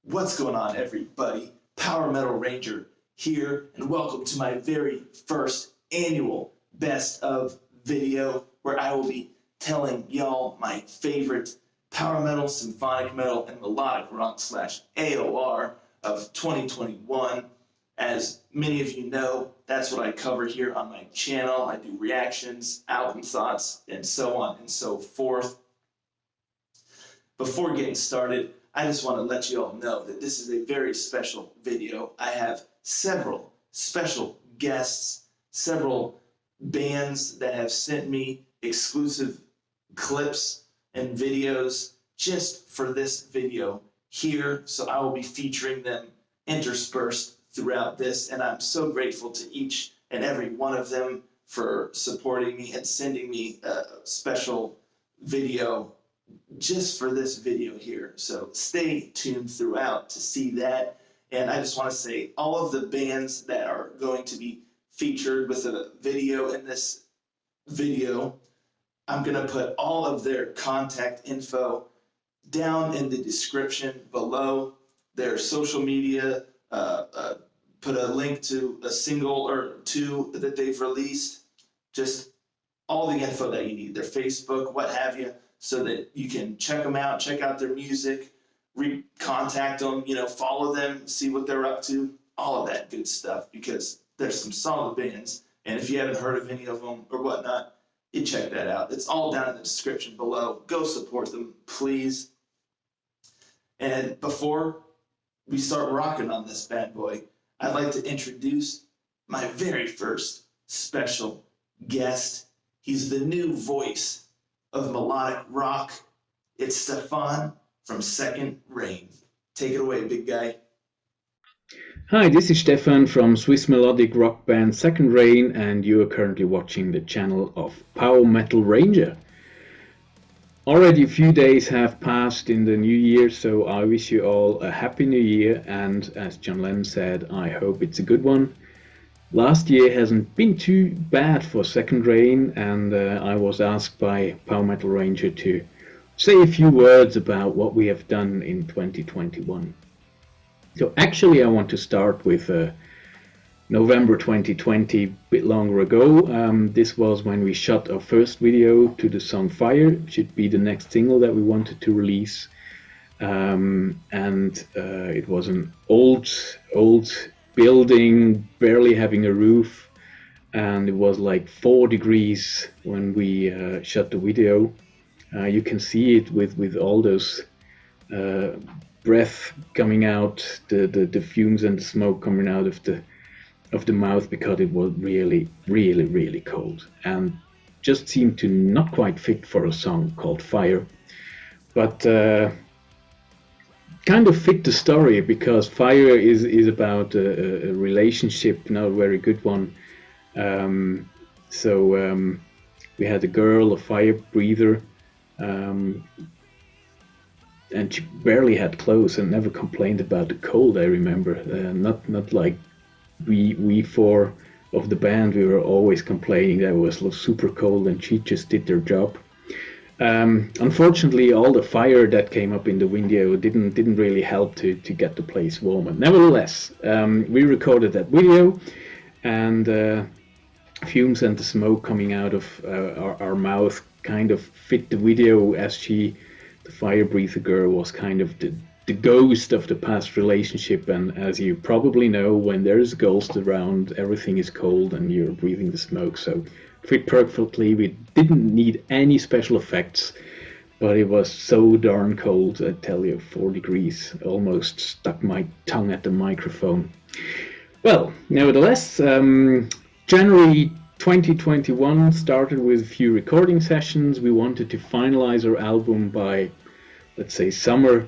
What's going on, everybody? Power Metal Ranger here, and welcome to my very first annual Best of video, where I will be telling y'all my favorite power metal, symphonic metal, and melodic rock / AOR of 2021. As many of you know, that's what I cover here on my channel. I do reactions, album thoughts, and so on and so forth. Before getting started, I just want to let you all know that this is a very special video. I have several special guests, several bands that have sent me exclusive clips and videos just for this video here. So I will be featuring them interspersed throughout this, and I'm so grateful to each and every one of them for supporting me and sending me a special video just for this video here. So stay tuned throughout to see that. And I just want to say all of the bands that are going to be featured with a video in this video, I'm going to put all of their contact info down in the description below, their social media, put a link to a single or two that they've released, just all the info that you need, their Facebook, what have you, so that you can check them out, check out their music, contact them, follow them, see what they're up to, all of that good stuff, because there's some solid bands. And if you haven't heard of any of them or whatnot, you check that out. It's all down in the description below. Go support them, please. And before we start rocking on this bad boy, I'd like to introduce my very first special guest. He's the new voice of melodic rock. It's Stefan from Second Reign. Take it away, big guy. Hi, this is Stefan from Swiss melodic rock band Second Reign, and you are currently watching the channel of Power Metal Ranger. Already a few days have passed in the new year, so I wish you all a happy new year, and as John Lennon said, I hope it's a good one. Last year hasn't been too bad for Second Reign, and I was asked by Power Metal Ranger to say a few words about what we have done in 2021. So actually I want to start with November 2020, a bit longer ago. This was when we shot our first video to the song Fire. It should be the next single that we wanted to release. It was an old building, barely having a roof, and it was like 4 degrees when we shot the video. You can see it with all those breath coming out, the fumes and the smoke coming out of the mouth, because it was really cold and just seemed to not quite fit for a song called Fire, but kind of fit the story, because Fire is about a relationship, not a very good one. We had a girl, a fire breather, and she barely had clothes and never complained about the cold, I remember. Not like we four of the band, we were always complaining that it was super cold, and she just did their job. Unfortunately, all the fire that came up in the video didn't really help to get the place warmer. Nevertheless, we recorded that video, and fumes and the smoke coming out of our mouth kind of fit the video, as the fire breather girl was kind of the ghost of the past relationship. And as you probably know, when there's a ghost around, everything is cold and you're breathing the smoke. So fit perfectly. We didn't need any special effects, but it was so darn cold, I tell you. 4 degrees, almost stuck my tongue at the microphone. Well, nevertheless, January 2021 started with a few recording sessions. We wanted to finalize our album by, let's say, summer.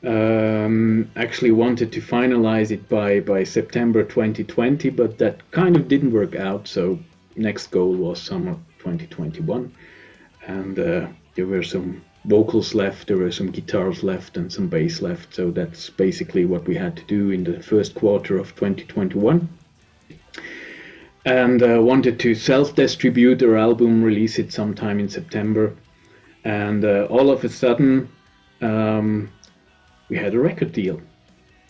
Actually wanted to finalize it by September 2020, but that kind of didn't work out. So next goal was summer 2021, and there were some vocals left, there were some guitars left, and some bass left. So that's basically what we had to do in the first quarter of 2021. And wanted to self-distribute our album, release it sometime in September, and all of a sudden we had a record deal.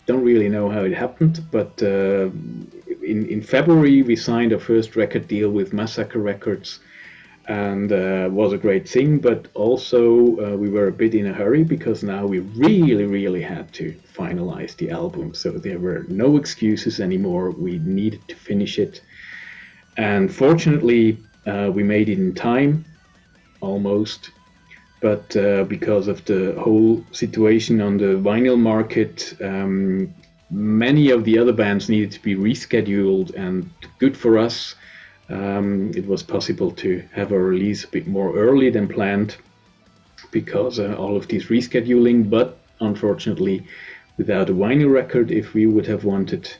Don't really know how it happened, but in February we signed our first record deal with Massacre Records, and was a great thing. But also we were a bit in a hurry because now we really had to finalize the album. So there were no excuses anymore. We needed to finish it, and fortunately we made it in time, almost. But because of the whole situation on the vinyl market, many of the other bands needed to be rescheduled, and good for us, it was possible to have a release a bit more early than planned because all of these rescheduling. But unfortunately, without a vinyl record, if we would have wanted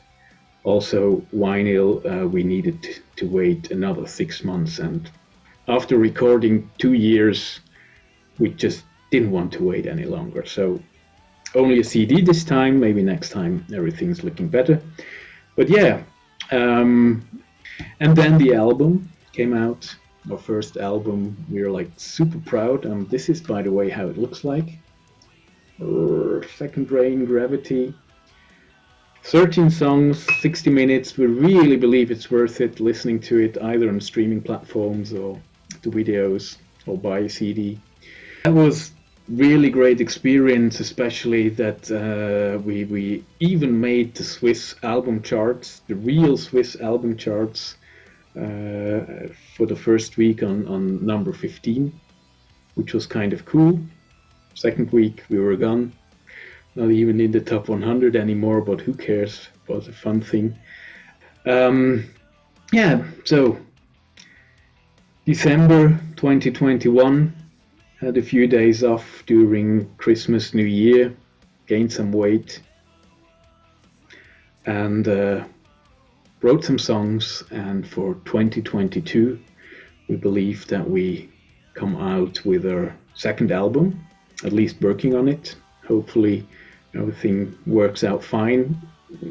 also vinyl, we needed to wait another 6 months. And after recording 2 years, we just didn't want to wait any longer. So only a CD this time. Maybe next time everything's looking better. But yeah, and then the album came out, our first album. We were like super proud. This is, by the way, how it looks like. Second Rain, Gravity. 13 songs, 60 minutes. We really believe it's worth it listening to it either on streaming platforms or the videos or buy a CD. That was really great experience, especially that we even made the Swiss album charts, the real Swiss album charts, for the first week on number 15, which was kind of cool. Second week we were gone, not even in the top 100 anymore, but who cares? It was a fun thing. Yeah, so December 2021, had a few days off during Christmas, New Year, gained some weight, and wrote some songs. And for 2022, we believe that we come out with our second album, at least working on it. Hopefully everything works out fine.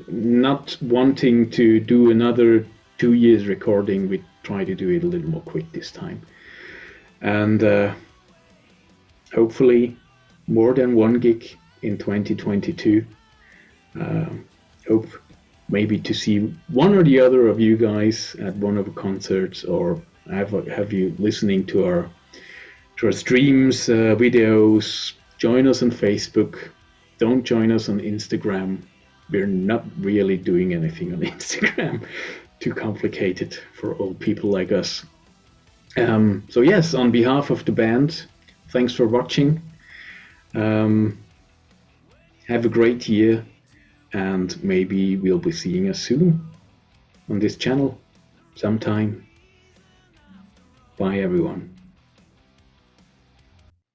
Not wanting to do another 2 years recording, we try to do it a little more quick this time. And hopefully more than one gig in 2022. Hope maybe to see one or the other of you guys at one of the concerts, or have you listening to our streams, videos. Join us on Facebook. Don't join us on Instagram. We're not really doing anything on Instagram. Too complicated for old people like us. So yes, on behalf of the band, thanks for watching. Have a great year, and maybe we'll be seeing us soon on this channel sometime. Bye, everyone.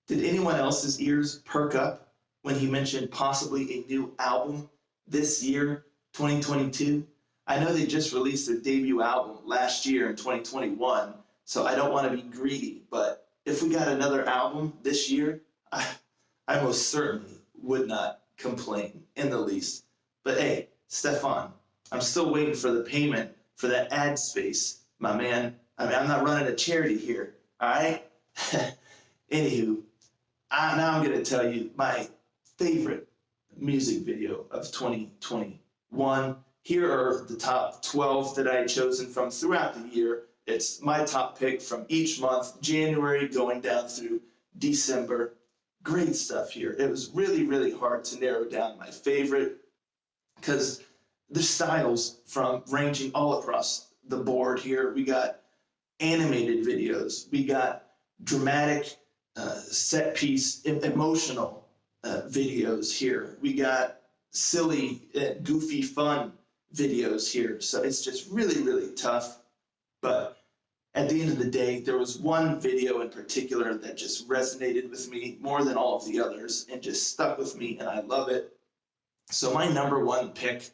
Did anyone else's ears perk up when he mentioned possibly a new album this year, 2022? I know they just released their debut album last year in 2021, so I don't want to be greedy, but if we got another album this year, I most certainly would not complain in the least. But hey, Stefan, I'm still waiting for the payment for that ad space, my man. I mean, I'm not running a charity here, all right? Anywho, now I'm going to tell you my favorite music video of 2021. Here are the top 12 that I had chosen from throughout the year. It's my top pick from each month, January going down through December. Great stuff here. It was really hard to narrow down my favorite because the styles from ranging all across the board here. We got animated videos. We got dramatic set piece, emotional videos here. We got silly, goofy, fun videos here. So it's just really tough. But at the end of the day, there was one video in particular that just resonated with me more than all of the others and just stuck with me, and I love it. So my number one pick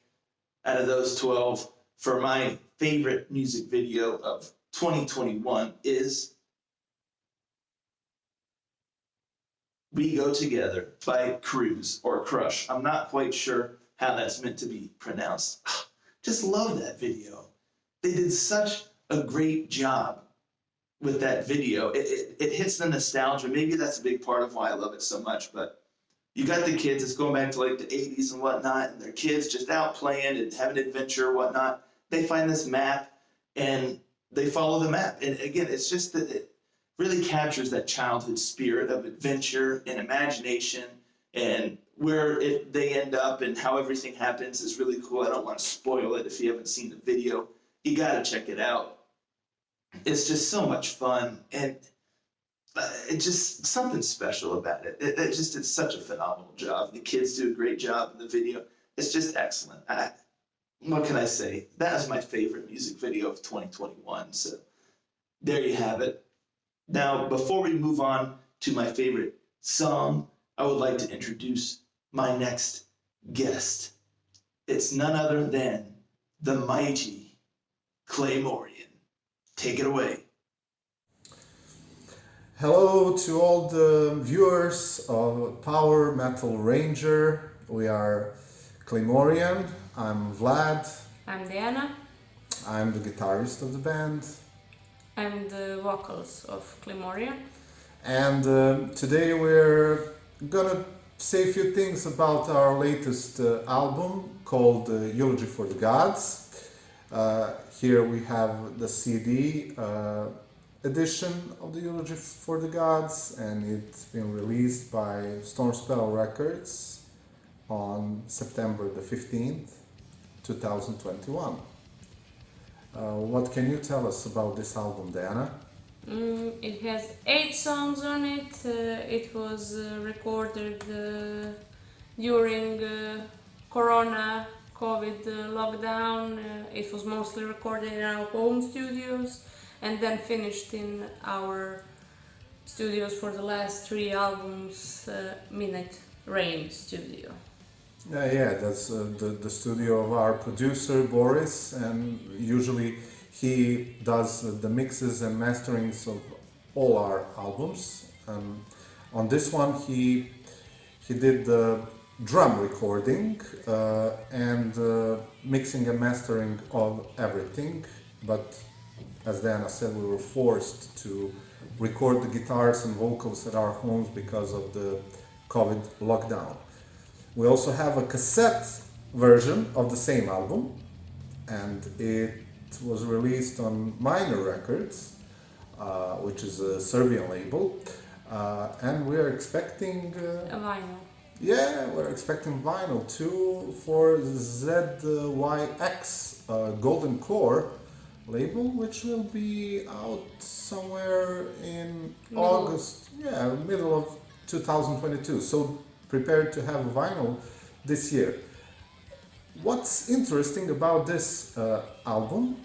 out of those 12 for my favorite music video of 2021 is We Go Together by Cruise or Crush. I'm not quite sure how that's meant to be pronounced. Just love that video. They did such a great job with that video. It hits the nostalgia. Maybe that's a big part of why I love it so much, but you got the kids, it's going back to like the 80s and whatnot, and their kids just out playing and having adventure or whatnot. They find this map and they follow the map. And again, it's just that it really captures that childhood spirit of adventure and imagination, and where they end up and how everything happens is really cool. I don't want to spoil it if you haven't seen the video. You got to check it out. It's just so much fun, and it's just something special about it. It's such a phenomenal job. The kids do a great job in the video. It's just excellent. What can I say? That is my favorite music video of 2021. So there you have it. Now, before we move on to my favorite song, I would like to introduce my next guest. It's none other than the mighty Claymorean. Take it away. Hello to all the viewers of Power Metal Ranger. We are Claymorean. I'm Vlad. I'm Diana. I'm the guitarist of the band. I'm the vocals of Claymorean. And today we're gonna say a few things about our latest album called Eulogy for the Gods. Here we have the CD edition of the Eulogy for the Gods, and it's been released by Stormspell Records on September the 15th, 2021. What can you tell us about this album, Diana? It has 8 songs on it. It was recorded during Corona COVID lockdown. It was mostly recorded in our home studios and then finished in our studios for the last 3 albums, Midnight Rain studio. Yeah, that's the studio of our producer Boris, and usually he does the mixes and masterings of all our albums. On this one, he did the drum recording and mixing and mastering of everything. But as Diana said, we were forced to record the guitars and vocals at our homes because of the COVID lockdown. We also have a cassette version of the same album, and it was released on Minor Records, which is a Serbian label, and we're expecting A vinyl. yeah, we're expecting vinyl too for ZYX Golden Core label, which will be out somewhere in August, middle of 2022. So prepared to have a vinyl this year. What's interesting about this album,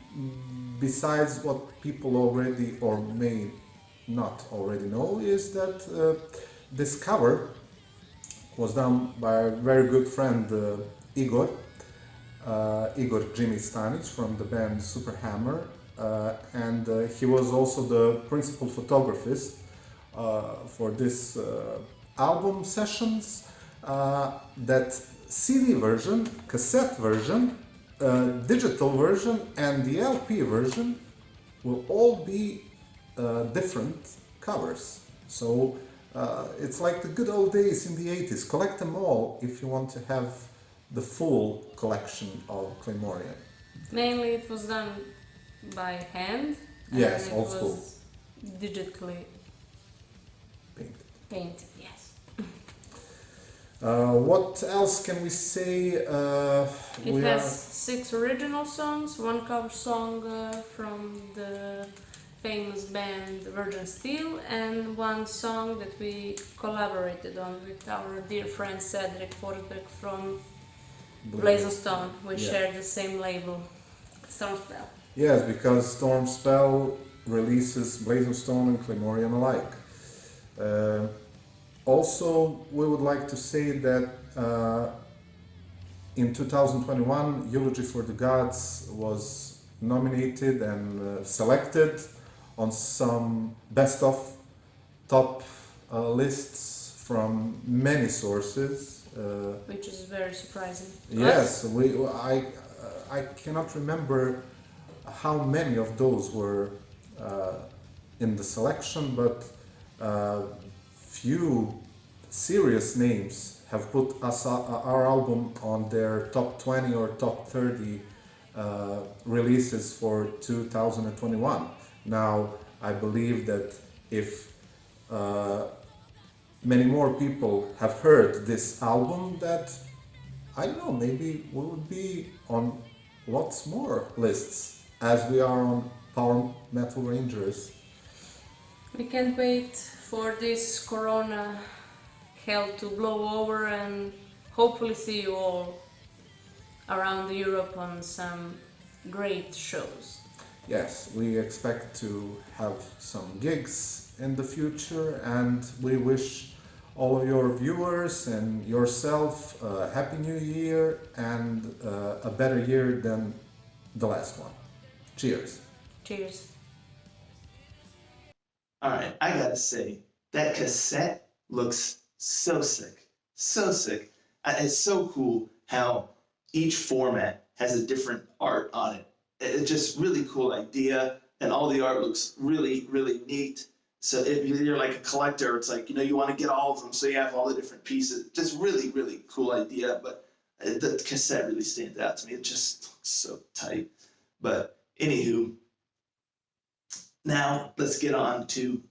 besides what people already or may not already know, is that this cover was done by a very good friend Igor Jimmy Stanic from the band Super Hammer, and he was also the principal photographist for this album sessions. That CD version, cassette version, digital version and the LP version will all be different covers. So it's like the good old days in the 80s. Collect them all if you want to have the full collection of Claymorean. Mainly it was done by hand. Yes, and old it school. was digitally painted, yes. What else can we say? It has 6 original songs, 1 cover song from the famous band Virgin Steel, and 1 song that we collaborated on with our dear friend Cedric Forsberg from Blazing Stone. We share the same label, Stormspell. Yes, because Stormspell releases Blazing Stone and Claymorean alike. Also, we would like to say that in 2021, Eulogy for the Gods was nominated and selected on some best of top lists from many sources. Which is very surprising. Yes, I cannot remember how many of those were in the selection, but few serious names have put our album on their top 20 or top 30 releases for 2021. Now, I believe that if many more people have heard this album, that, I don't know, maybe we would be on lots more lists as we are on Power Metal Rangers. We can't wait for this corona hell to blow over and hopefully see you all around Europe on some great shows. Yes, we expect to have some gigs in the future, and we wish all of your viewers and yourself a happy new year and a better year than the last one. Cheers. Cheers. All right, I gotta say, that cassette looks so sick. So sick. It's so cool how each format has a different art on it. It's just really cool idea, and all the art looks really, really neat. So if you're like a collector, it's like, you want to get all of them, so you have all the different pieces. Just really, really cool idea, but the cassette really stands out to me. It just looks so tight. But anywho, now let's get on to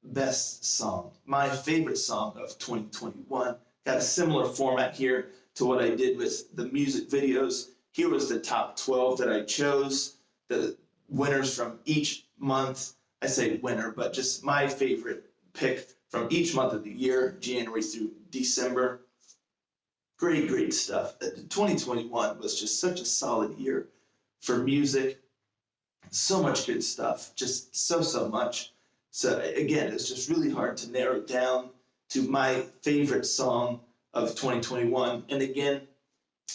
best song. My favorite song of 2021. Got a similar format here to what I did with the music videos. Here was the top 12 that I chose, the winners from each month. I say winner, but just my favorite pick from each month of the year, January through December. Great, great stuff. 2021 was just such a solid year for music. So much good stuff, just so much. So again, it's just really hard to narrow it down to my favorite song of 2021. And again,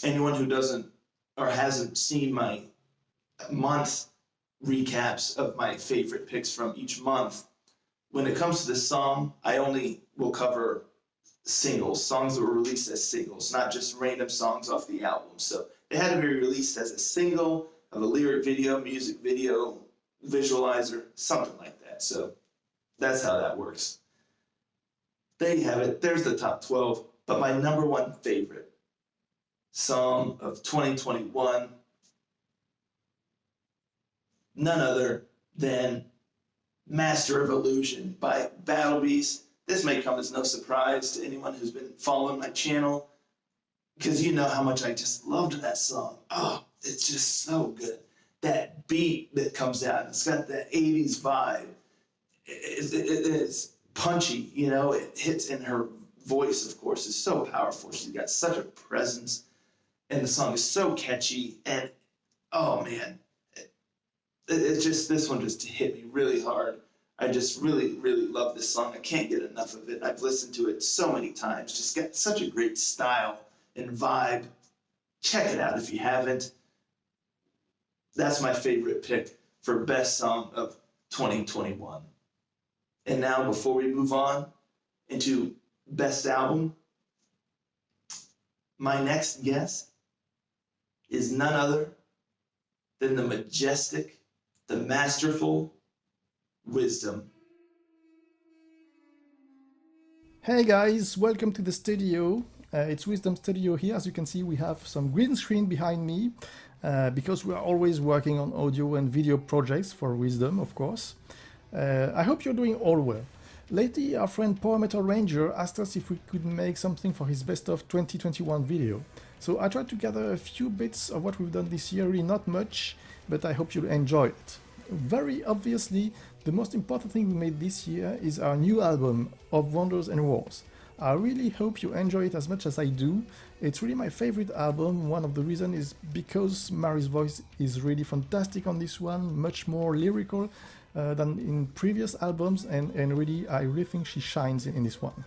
anyone who doesn't or hasn't seen my month recaps of my favorite picks from each month, when it comes to this song, I only will cover singles, songs that were released as singles, not just random songs off the album. So they had to be released as a single of a lyric video, music video, visualizer, something like that. So that's how that works. There you have it. There's the top 12. But my number one favorite song of 2021, none other than Master of Illusion by Battle Beast. This may come as no surprise to anyone who's been following my channel, because you know how much I just loved that song. Oh, it's just so good. That beat that comes out, it's got that 80s vibe. It's punchy, it hits, in her voice, of course, is so powerful. She's got such a presence, and the song is so catchy, and oh man, it's just, this one just hit me really hard. I just really, really love this song. I can't get enough of it. I've listened to it so many times. Just got such a great style and vibe. Check it out if you haven't. That's my favorite pick for best song of 2021. And now, before we move on into best album, my next guest is none other than the majestic, the masterful Whyzdom. Hey guys, welcome to the studio. It's Whyzdom Studio here. As you can see, we have some green screen behind me because we are always working on audio and video projects for Whyzdom, of course. I hope you're doing all well. Lately, our friend Power Metal Ranger asked us if we could make something for his best of 2021 video. So I tried to gather a few bits of what we've done this year, really not much, but I hope you'll enjoy it. Very obviously, the most important thing we made this year is our new album, Of Wonders and Wars. I really hope you enjoy it as much as I do. It's really my favorite album. One of the reasons is because Mari's voice is really fantastic on this one, much more lyrical than in previous albums, and really, I really think she shines in this one.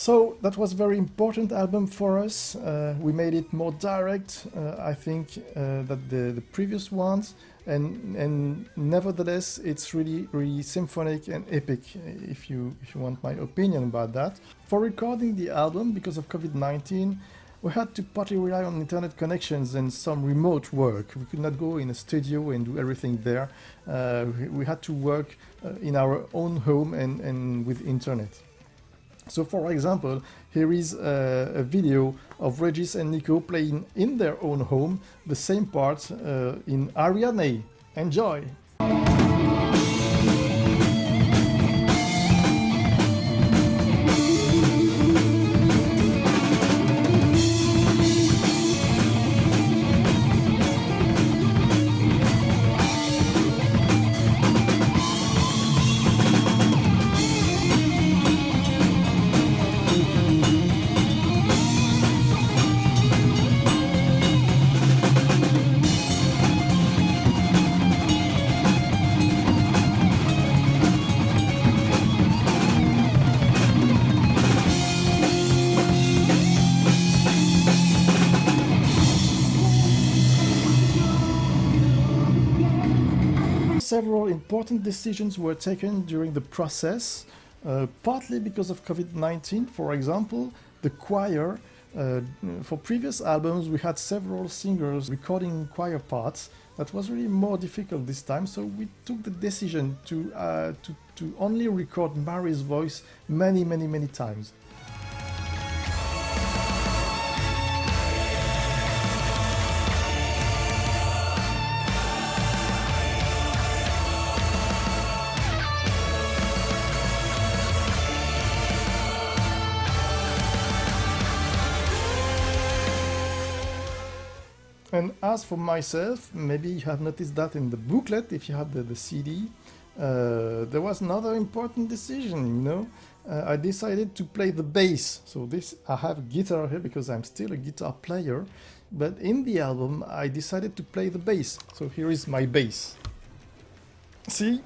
So that was a very important album for us. We made it more direct, I think, than the previous ones, and nevertheless, it's really symphonic and epic. If you want my opinion about that. For recording the album, because of COVID-19, we had to partly rely on internet connections and some remote work. We could not go in a studio and do everything there. We had to work in our own home and with internet. So for example, here is a video of Regis and Nico playing in their own home the same part in Ariadne. Enjoy! Several important decisions were taken during the process, partly because of COVID-19. For example, the choir. For previous albums, we had several singers recording choir parts. That was really more difficult this time, so we took the decision to only record Mary's voice many times. And as for myself, maybe you have noticed that in the booklet, if you have the CD, there was another important decision, you know. I decided to play the bass. So I have a guitar here because I'm still a guitar player, but in the album I decided to play the bass. So here is my bass. See?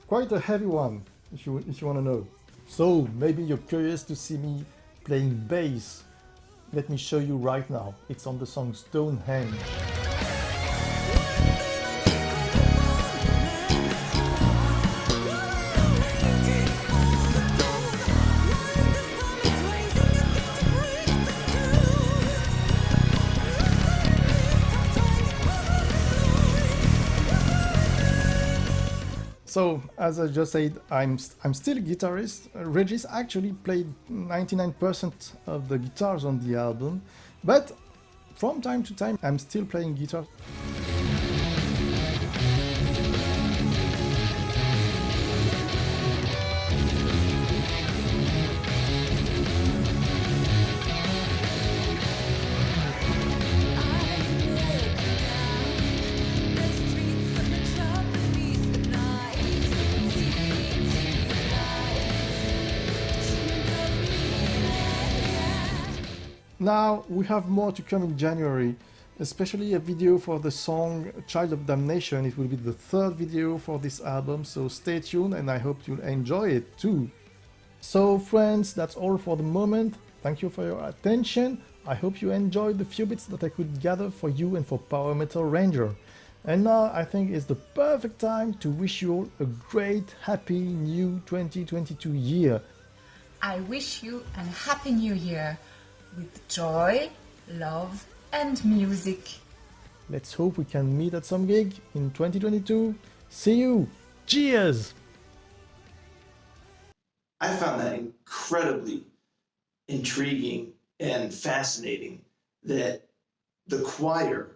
Quite a heavy one, if you want to know. So maybe you're curious to see me playing bass. Let me show you right now. It's on the song Stonehenge. So, as I just said, I'm still a guitarist. Regis actually played 99% of the guitars on the album, but from time to time I'm still playing guitar. Now we have more to come in January, especially a video for the song Child of Damnation. It will be the third video for this album, so stay tuned and I hope you'll enjoy it too. So friends, that's all for the moment. Thank you for your attention. I hope you enjoyed the few bits that I could gather for you and for Power Metal Ranger. And now I think it's the perfect time to wish you all a great, happy new 2022 year. I wish you a happy new year with joy, love and music. Let's hope we can meet at some gig in 2022. See you! Cheers! I found that incredibly intriguing and fascinating that the choir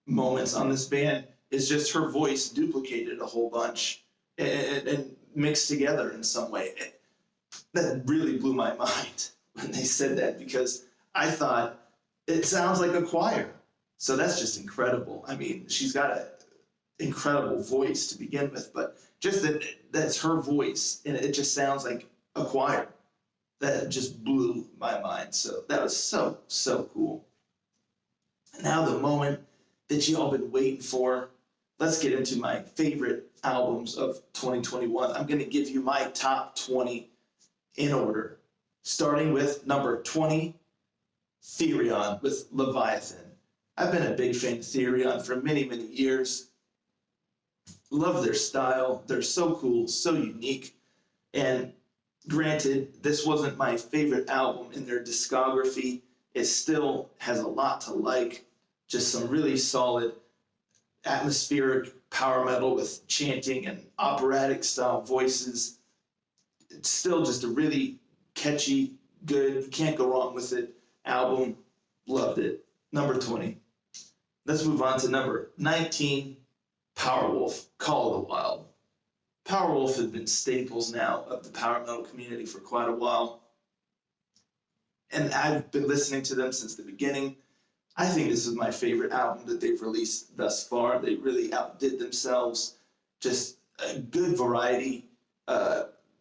moments on this band is just her voice duplicated a whole bunch and mixed together in some way. That really blew my mind when they said that, because I thought it sounds like a choir. So that's just incredible. I mean, she's got an incredible voice to begin with, but just that's her voice and it just sounds like a choir. That just blew my mind. So that was so cool. Now the moment that you all been waiting for, let's get into my favorite albums of 2021. I'm going to give you my top 20 in order, starting with number 20, Therion with Leviathan. I've been a big fan of Therion for many, many years. Love their style. They're so cool, so unique. And granted, this wasn't my favorite album in their discography. It still has a lot to like. Just some really solid atmospheric power metal with chanting and operatic style voices. It's still just a really catchy, good, you can't go wrong with it album. Loved it. Number 20. Let's move on to number 19, Powerwolf, Call of the Wild. Powerwolf have been staples now of the power metal community for quite a while. And I've been listening to them since the beginning. I think this is my favorite album that they've released thus far. They really outdid themselves. Just a good variety,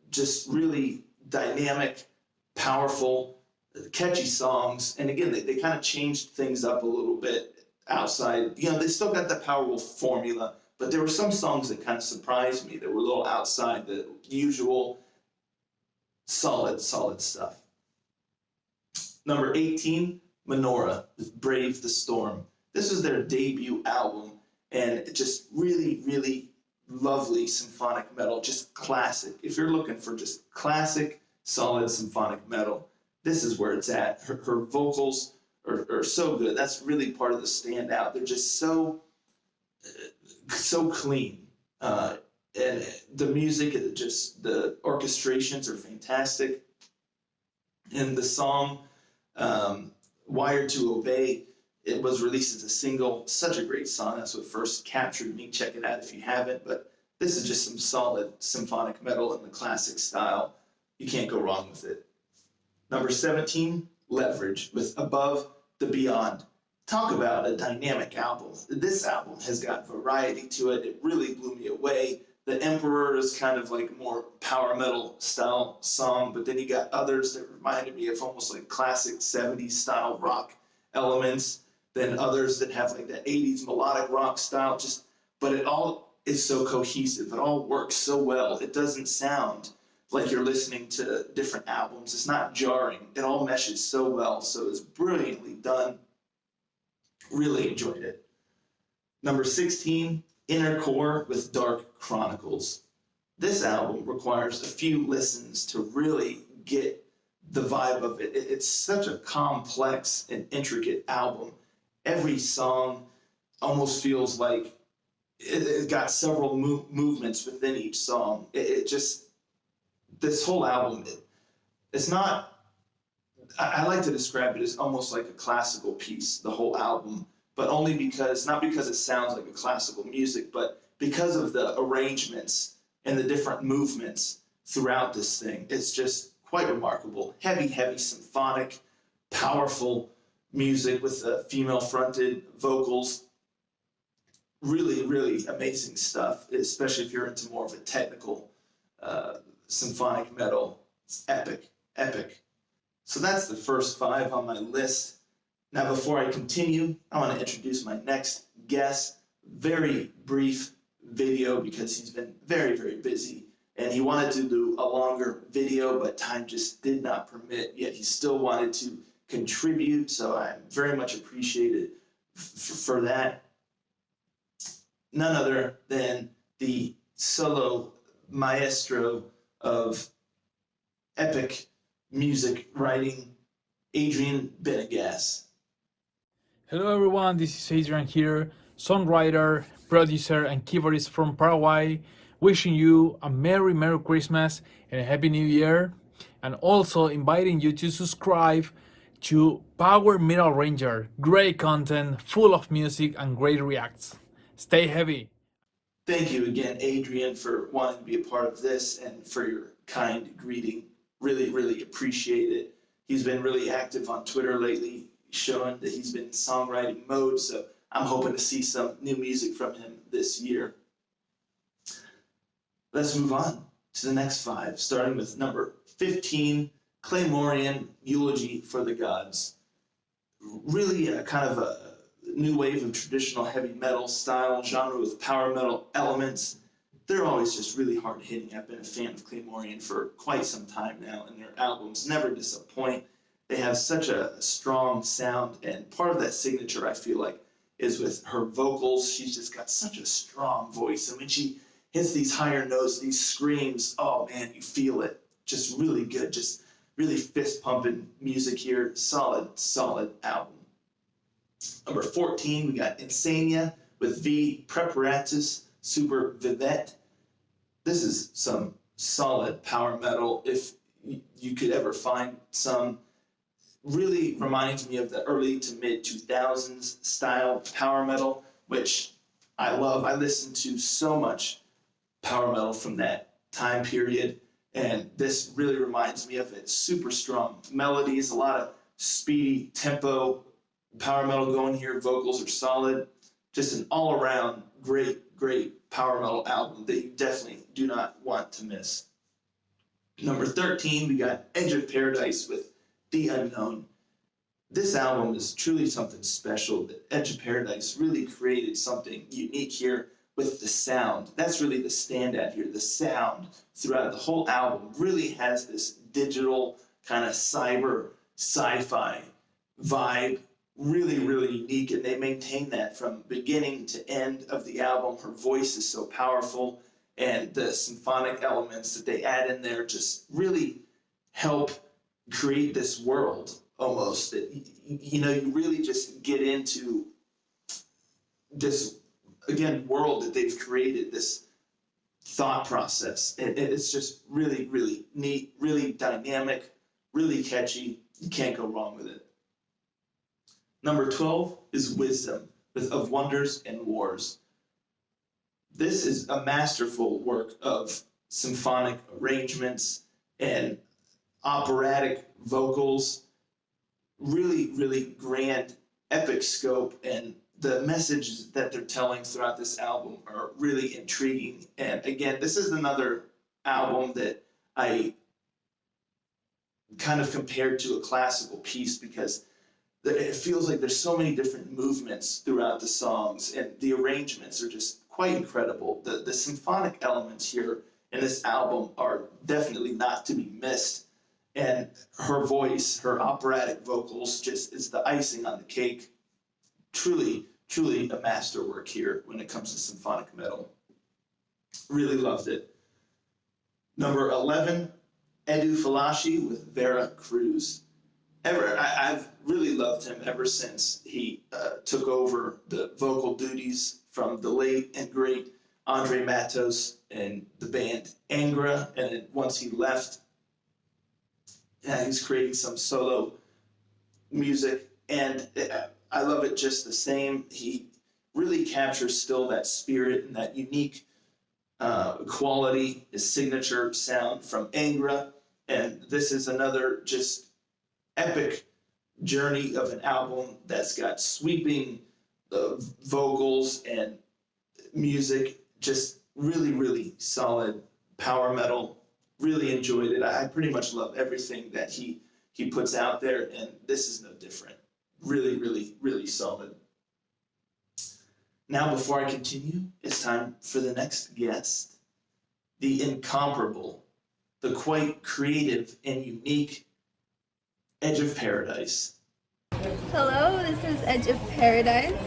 just really dynamic, powerful, catchy songs. And again, they kind of changed things up a little bit outside. You know, they still got the Powerwolf formula, but there were some songs that kind of surprised me that were a little outside the usual solid stuff. Number 18, Menorah with Brave the Storm. This was their debut album, and just really, really lovely symphonic metal, just classic. If you're looking for just classic, solid symphonic metal, this is where it's at. Her vocals are so good. That's really part of the standout. They're just so clean. And the music, just the orchestrations are fantastic. And the song, Wired to Obey, it was released as a single. Such a great song. That's what first captured me. Check it out if you haven't. But this is just some solid symphonic metal in the classic style. You can't go wrong with it. Number 17, Leverage with Above the Beyond. Talk about a dynamic album. This album has got variety to it. It really blew me away. The Emperor is kind of like more power metal style song, but then you got others that reminded me of almost like classic 70s style rock elements, then others that have like that 80s melodic rock style, but it all is so cohesive. It all works so well. It doesn't sound like you're listening to different albums. It's not jarring. It all meshes so well. So it's brilliantly done. Really enjoyed it. Number 16, Inner Core with Dark Chronicles. This album requires a few listens to really get the vibe of it. It's such a complex and intricate album. Every song almost feels like it got several movements within each song. This whole album, it's not, I like to describe it as almost like a classical piece, the whole album, but only because, not because it sounds like a classical music, but because of the arrangements and the different movements throughout this thing. It's just quite remarkable. Heavy symphonic, powerful music with female-fronted vocals. Really, really amazing stuff, especially if you're into more of a technical symphonic metal. It's epic. So that's the first 5 on my list. Now, before I continue, I want to introduce my next guest. Very brief video because he's been very, very busy. And he wanted to do a longer video, but time just did not permit, yet he still wanted to contribute. So I'm very much appreciated for that. None other than the solo maestro of epic music writing, Adrian Benegas. Hello everyone, this is Adrian here, songwriter, producer and keyboardist from Paraguay, wishing you a Merry Christmas and a Happy New Year, and also inviting you to subscribe to Power Metal Ranger. Great content, full of music and great reacts. Stay heavy. Thank you again, Adrian, for wanting to be a part of this and for your kind greeting. Really, really appreciate it. He's been really active on Twitter lately, showing that he's been in songwriting mode, so I'm hoping to see some new music from him this year. Let's move on to the next 5, starting with number 15, Claymorean, Eulogy for the Gods. Really kind of new wave of traditional heavy metal style genre with power metal elements. They're always just really hard hitting. I've been a fan of Claymorean for quite some time now, and their albums never disappoint. They have such a strong sound, and part of that signature, I feel like, is with her vocals. She's just got such a strong voice, and when she hits these higher notes, these screams, oh man, you feel it. Just really good, just really fist-pumping music here. Solid, solid album. Number 14, we got Insania with V Preparatus Super Vivette. This is some solid power metal, if you could ever find some. Really reminds me of the early to mid 2000s style power metal, which I love. I listen to so much power metal from that time period, and this really reminds me of it. Super strong melodies, a lot of speedy tempo power metal going here. Vocals are solid. Just an all-around great power metal album that you definitely do not want to miss. Number 13, we got Edge of Paradise with The Unknown. This album is truly something special. The Edge of Paradise really created something unique here with the sound. That's really the standout here. The sound throughout the whole album really has this digital kind of cyber sci-fi vibe. Really unique, and they maintain that from beginning to end of the album. Her voice is so powerful, and the symphonic elements that they add in there just really help create this world almost. That, you know, you really just get into this, again, world that they've created, this thought process. It's just really neat, really dynamic, really catchy. You can't go wrong with it. Number 12 is Whyzdom with Of Wonders and Wars. This is a masterful work of symphonic arrangements and operatic vocals. Really grand, epic scope, and the messages that they're telling throughout this album are really intriguing. And again, this is another album that I kind of compared to a classical piece, because it feels like there's so many different movements throughout the songs, and the arrangements are just quite incredible. The symphonic elements here in this album are definitely not to be missed, and her voice, her operatic vocals, just is the icing on the cake. Truly a masterwork here when it comes to symphonic metal. Really loved it. Number 11, Edu Falashi with Vera Cruz. I've really loved him ever since he took over the vocal duties from the late and great Andre Matos and the band Angra, and then once he left, he's creating some solo music, and I love it just the same. He really captures still that spirit and that unique quality, his signature sound from Angra, and this is another just epic journey of an album that's got sweeping vocals and music, just really solid power metal. Really enjoyed it. I pretty much love everything that he puts out there, and this is no different. Really solid. Now, before I continue, it's time for the next guest, the incomparable, the quite creative and unique Edge of Paradise. Hello, this is Edge of Paradise.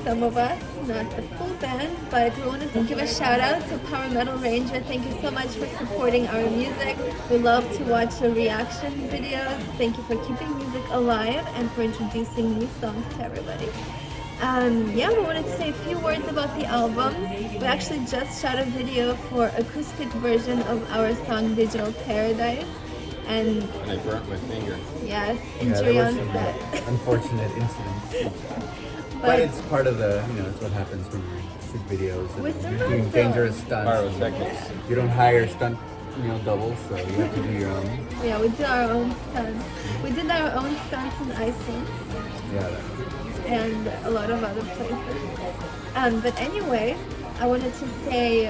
Some of us, not the full band, but we want to give a shout out to Power Metal Ranger. Thank you so much for supporting our music. We love to watch your reaction videos. Thank you for keeping music alive and for introducing new songs to everybody. We wanted to say a few words about the album. We actually just shot a video for acoustic version of our song Digital Paradise. And I burnt my finger. Yeah, injury on set. Unfortunate incidents. But it's part of the, it's what happens when you shoot videos and you're doing dangerous stunts. Pyrotechnics. You don't hire stunt, doubles, so you have to do your own. Yeah, we do our own stunts. We did our own stunts in Iceland. Yeah. And a lot of other places. But anyway, we wanted to say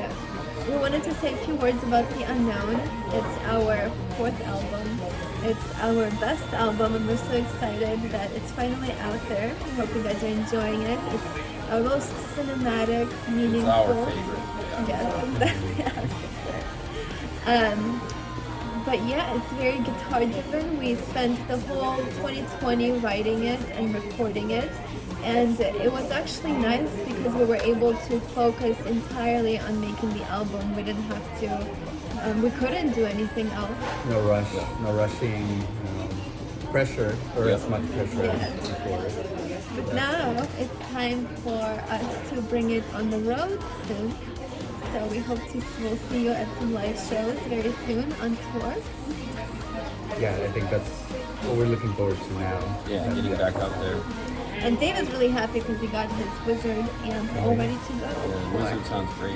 a few words about The Unknown. It's our 4th album. It's our best album, and we're so excited that it's finally out there. We hope you guys are enjoying it. It's our most cinematic, meaningful. It's our favorite. Yes, exactly. But yeah, it's very guitar driven. We spent the whole 2020 writing it and recording it. And it was actually nice because we were able to focus entirely on making the album. We didn't have to, we couldn't do anything else. No rush, no rushing, pressure, or as much pressure as before. But now it's time for us to bring it on the road soon. So we hope we'll see you at some live shows very soon on tour. Yeah, I think that's what we're looking forward to now. Yeah, getting back out there. And Dave is really happy because he got his Wizard amp all ready to go. Yeah, Wizard sounds great.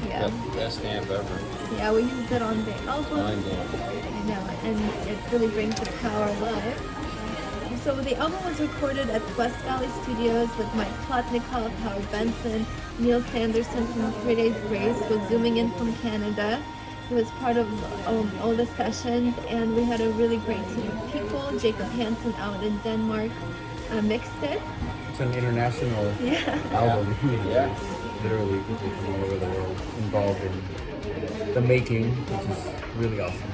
Yeah. Best amp ever. Yeah, we used it on the album. Mind blowing. I know, and it really brings the power live. So the album was recorded at West Valley Studios with Mike Plotnikov, Howard Benson, Neil Sanderson from 3 Days Grace was zooming in from Canada. He was part of all the sessions, and we had a really great team of people. Jacob Hansen out in Denmark mixed it. It's an international album. Yeah. It's literally people from all over the world involved in the making, which is really awesome.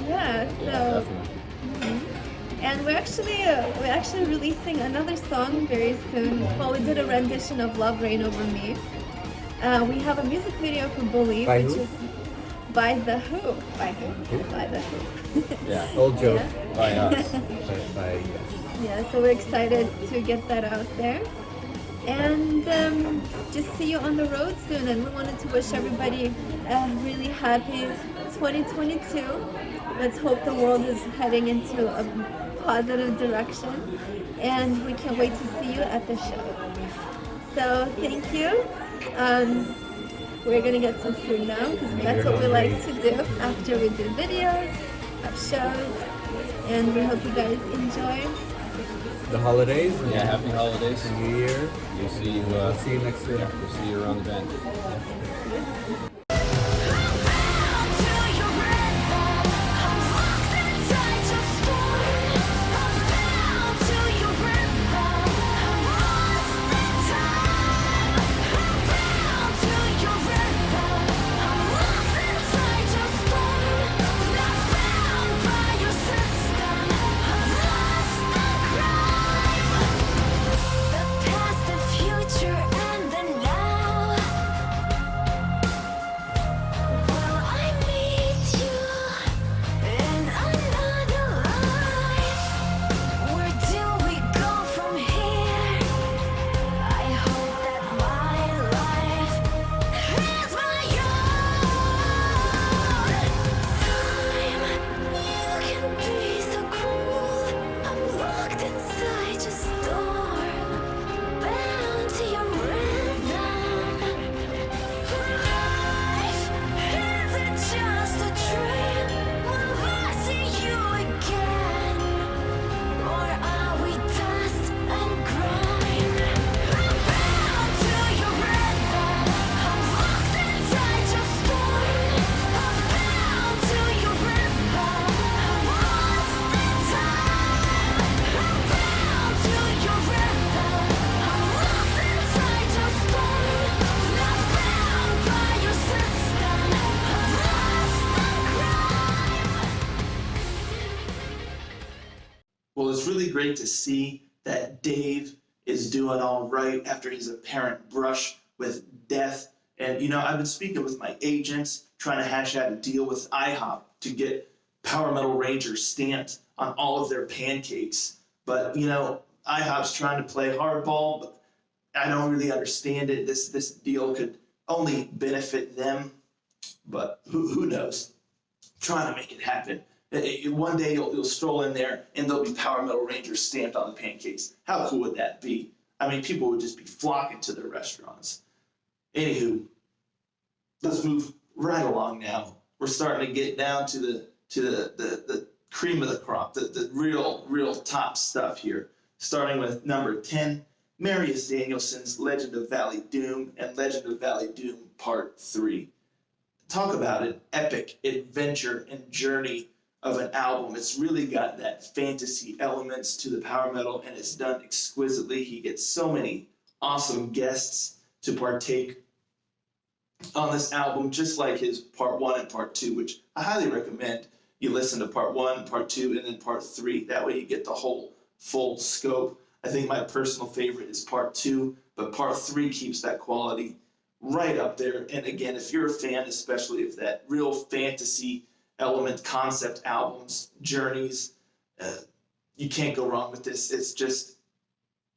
Yeah, so. Definitely. And we're actually releasing another song very soon. Well, we did a rendition of Love Reign Over Me. We have a music video for Bully, By which who? is by The Who. By who? By The Who. Yeah. Old joke. By us. By Yeah, so we're excited to get that out there. And just see you on the road soon. And we wanted to wish everybody a really happy 2022. Let's hope the world is heading into a positive direction. And we can't wait to see you at the show. So thank you. We're gonna get some food now because that's what we like to do after we do videos, have shows, and we hope you guys enjoy. the holidays. Yeah, happy holidays. New Year. We'll see you. We'll see you next year. We'll see you around the bend. Well, it's really great to see that Dave is doing all right after his apparent brush with death. And, you know, I've been speaking with my agents, trying to hash out a deal with IHOP to get Power Metal Rangers stamped on all of their pancakes. But, you know, IHOP's trying to play hardball, but I don't really understand it. This deal could only benefit them, but who knows? Trying to make it happen. One day you'll stroll in there and there'll be Power Metal Rangers stamped on the pancakes. How cool would that be? I mean, people would just be flocking to their restaurants. Anywho, let's move right along now. We're starting to get down to the cream of the crop, the real top stuff here. Starting with number 10, Marius Danielson's Legend of Valley Doom and Legend of Valley Doom Part 3. Talk about an epic adventure and journey of an album. It's really got that fantasy elements to the power metal, and it's done exquisitely. He gets so many awesome guests to partake on this album, just like his part 1 and part 2, which I highly recommend you listen to part 1, part 2, and then part 3. That way you get the whole full scope. I think my personal favorite is part 2, but part 3 keeps that quality right up there. And again, if you're a fan, especially of that real fantasy element concept albums, journeys, you can't go wrong with this. It's just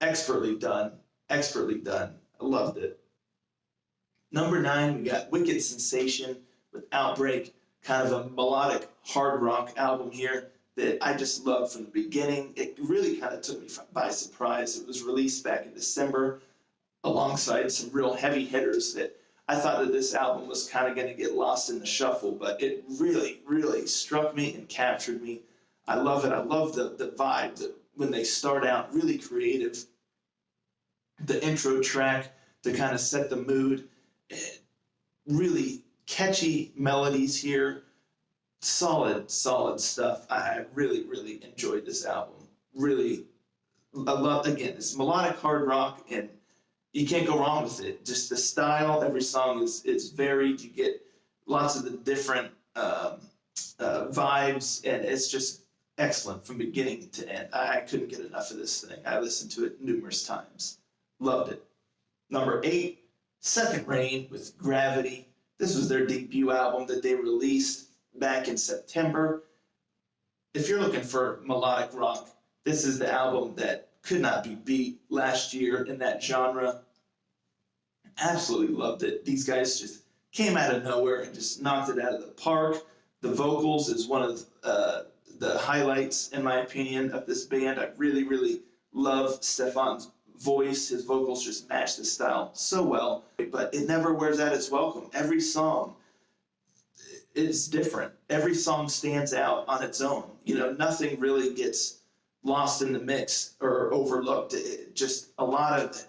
expertly done. Expertly done. I loved it. Number 9, we got Wicked Sensation with Outbreak, kind of a melodic hard rock album here that I just loved from the beginning. It really kind of took me by surprise. It was released back in December alongside some real heavy hitters that I thought that this album was kind of going to get lost in the shuffle, but it really, really struck me and captured me. I love it. I love the vibe that when they start out, really creative. The intro track to kind of set the mood. Really catchy melodies here. Solid stuff. I really, really enjoyed this album. Really, I love, again, it's melodic hard rock, and you can't go wrong with it. Just the style, every song is varied. You get lots of the different vibes, and it's just excellent from beginning to end. I couldn't get enough of this thing. I listened to it numerous times. Loved it. Number 8, Second Reign with Gravity. This was their debut album that they released back in September. If you're looking for melodic rock, this is the album that could not be beat last year in that genre. Absolutely loved it. These guys just came out of nowhere and just knocked it out of the park. The vocals is one of the highlights, in my opinion, of this band. I really, really love Stefan's voice. His vocals just match the style so well, but it never wears out its welcome. Every song is different. Every song stands out on its own. You know, nothing really gets lost in the mix or overlooked. Just a lot of,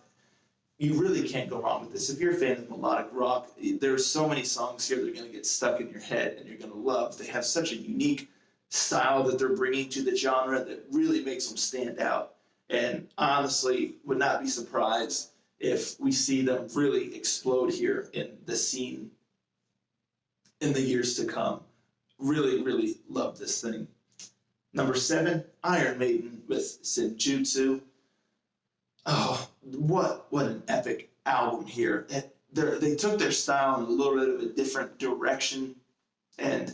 you really can't go wrong with this. If you're a fan of melodic rock, there's so many songs here that are going to get stuck in your head and you're going to love. They have such a unique style that they're bringing to the genre that really makes them stand out. And honestly, would not be surprised if we see them really explode here in the scene in the years to come. Really, really love this thing. Number 7, Iron Maiden with Senjutsu. Oh, what an epic album here. They took their style in a little bit of a different direction and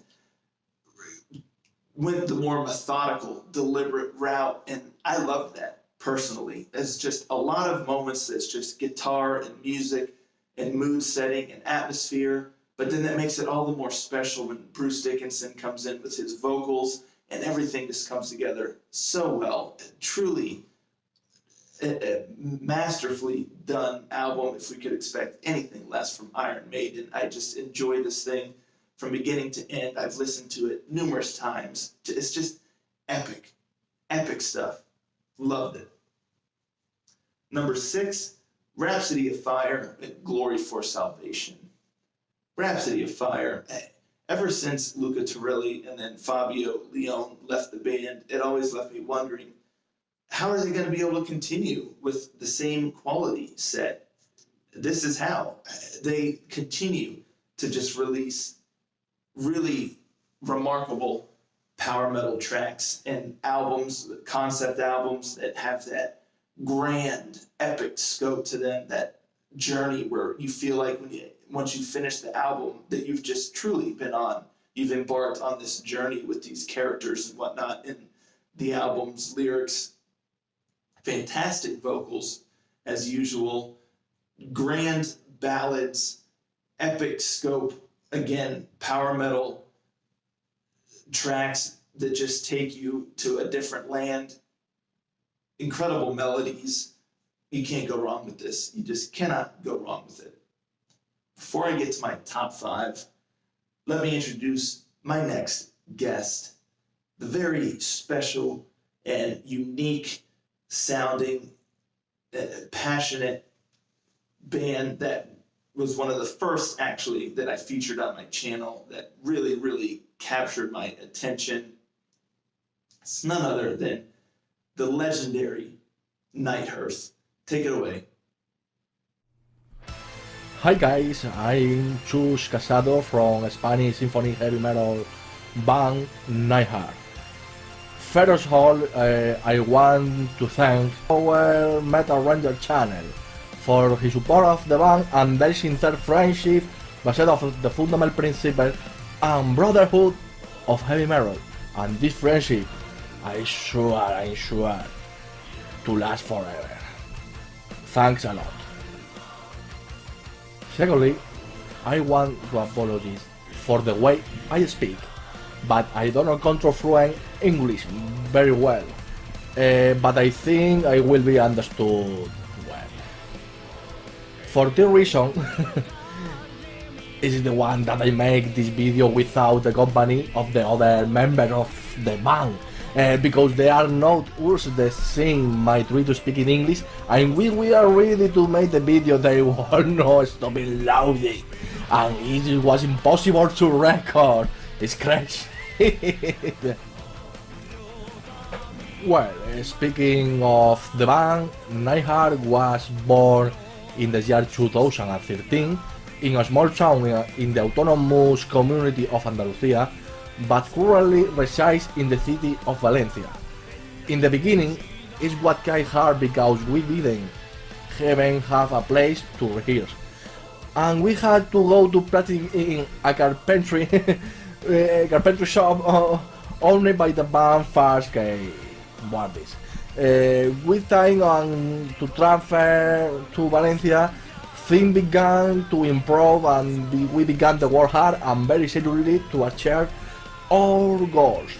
went the more methodical, deliberate route, and I love that personally. There's just a lot of moments that's just guitar and music and mood setting and atmosphere, but then that makes it all the more special when Bruce Dickinson comes in with his vocals and everything just comes together so well. Truly a masterfully done album, if we could expect anything less from Iron Maiden. I just enjoy this thing from beginning to end. I've listened to it numerous times. It's just epic, epic stuff. Loved it. Number 6, Rhapsody of Fire and Glory for Salvation. Rhapsody of Fire. Ever since Luca Torelli and then Fabio Leone left the band, it always left me wondering, how are they going to be able to continue with the same quality set? This is how. They continue to just release really remarkable power metal tracks and albums, concept albums that have that grand, epic scope to them, that journey where you feel like once you finish the album that you've just truly been on. You've embarked on this journey with these characters and whatnot in the album's lyrics. Fantastic vocals, as usual. Grand ballads, epic scope. Again, power metal tracks that just take you to a different land. Incredible melodies. You can't go wrong with this. You just cannot go wrong with it. Before I get to my top 5, let me introduce my next guest, the very special and unique sounding, passionate band that was one of the first actually that I featured on my channel that really, really captured my attention It's none other than the legendary Night Hearth. Take it away. Hi guys, I'm Chus Casado from Spanish symphonic heavy metal band Night Hearth. First of all, I want to thank our Metal Ranger channel for his support of the band and their sincere friendship based on the fundamental principle and brotherhood of heavy metal. And this friendship, I'm sure to last forever. Thanks a lot. Secondly, I want to apologize for the way I speak, but I don't control fluent English very well. But I think I will be understood well. For this reason, is the one that I make this video without the company of the other members of the band. Because they are not used to sing my try to speak in English, and we are ready to make the video, they were not stopping louding, and it was impossible to record. It's crazy. Well, speaking of the band, Night Hearth was born in the year 2013 in a small town in the autonomous community of Andalusia, but currently resides in the city of Valencia. In the beginning, it's what got hard because we didn't even have a place to rehearse, and we had to go to practice in a carpentry shop only by the band first bought this. With time on to transfer to Valencia, things began to improve and we began to work hard and very seriously to achieve our goals.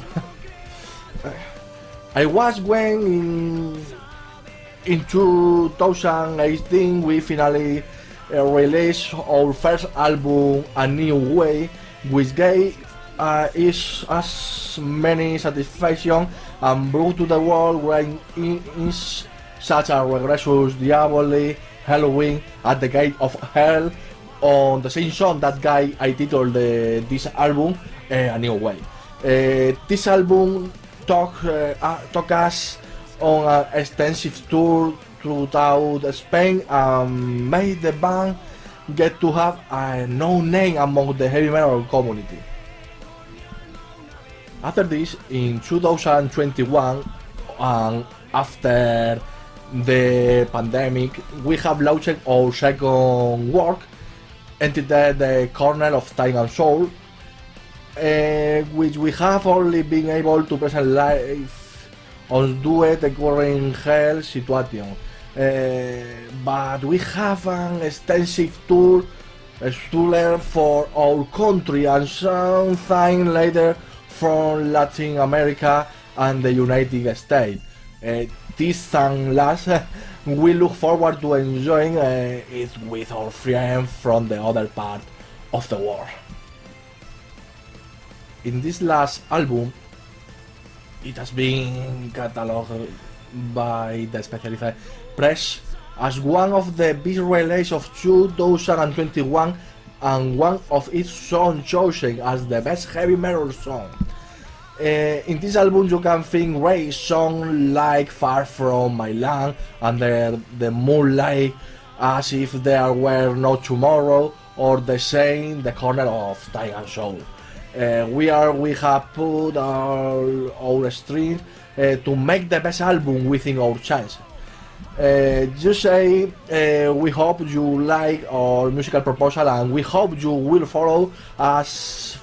I was when in 2018 we finally released our first album, A New Way, which gave is as many satisfaction and brought to the world when is such a Regressus Diaboli, Halloween, At the Gate of Hell, on the same song that guy I titled this album A New Way. This album took us on an extensive tour throughout Spain and made the band get to have a known name among the heavy metal community. After this, in 2021, and after the pandemic, we have launched our second work, entitled The Corner of Time and Soul, which we have only been able to present live on Duet the current hell situation. But we have an extensive tour for our country and sometime later from Latin America and the United States. This and last, we look forward to enjoying it with our friends from the other part of the world. In this last album, it has been catalogued by the Specialized Press as one of the best releases of 2021 and one of its songs chosen as the best heavy metal song. In this album you can find great songs like Far From My Land and the Moonlight, As If There Were No Tomorrow, or the same The Corner of Time and Soul. We have put our strength to make the best album within our chance. Just say we hope you like our musical proposal and we hope you will follow us